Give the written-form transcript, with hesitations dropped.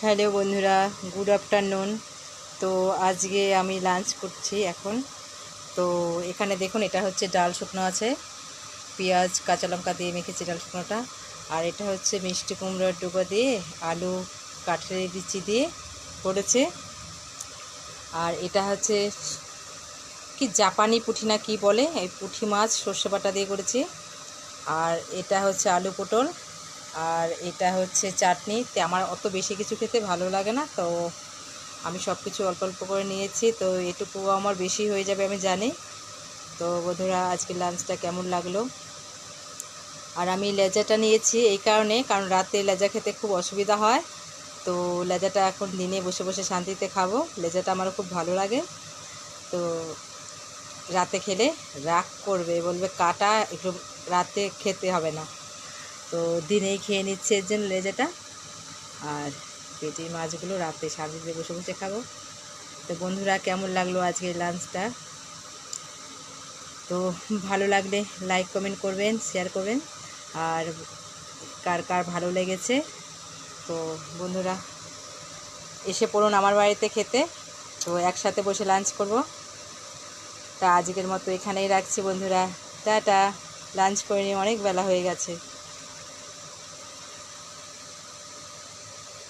Hello বন্ধুরা, good afternoon. তো আজকে আমি লাঞ্চ করছি এখন। তো এখানে দেখুন, এটা হচ্ছে ডাল শুকনো আছে, পেঁয়াজ কাঁচা লঙ্কা দিয়ে মেখেছি ডাল শুকনোটা। আর এটা হচ্ছে মিষ্টি কুমড়োর ডুবো দিয়ে আলু কাঠের বিচি দিয়ে করেছে। আর এটা হচ্ছে কি জাপানি পুঁটি না কি বলে, এই পুঁটি মাছ সর্ষে বাটা দিয়ে করেছি। আর এটা হচ্ছে আলু পটল। আর এটা হচ্ছে চাটনি। আমার অত বেশি কিছু খেতে ভালো লাগে না, তো আমি সব কিছু অল্প অল্প করে নিয়েছি। তো এটুকু আমার বেশি হয়ে যাবে আমি জানি। তো বন্ধুরা, আজকে লাঞ্চটা কেমন লাগলো। আর আমি লেজাটা নিয়েছি এই কারণ রাতে লেজা খেতে খুব অসুবিধা হয়। তো লেজাটা এখন দিনে বসে বসে শান্তিতে খাবো। লেজাটা আমারও খুব ভালো লাগে। তো রাতে খেলে রাগ করবে, বলবে কাটা একটু রাতে খেতে হবে না। তো দিনেই খেয়ে নিচ্ছে এর জন্য লেজাটা। আর পেটির মাছগুলো রাতে শান্তিতে বসে বসে খাবো। তো বন্ধুরা, কেমন লাগলো আজকের লাঞ্চটা। তো ভালো লাগলে লাইক কমেন্ট করবেন, শেয়ার করবেন। আর কার কার ভালো লেগেছে, তো বন্ধুরা এসে পড়ুন আমার বাড়িতে খেতে। তো একসাথে বসে লাঞ্চ করব। তা আজকের মতো এখানেই রাখছি বন্ধুরা। টাটা। লাঞ্চ করে নিয়ে অনেক বেলা হয়ে গেছে।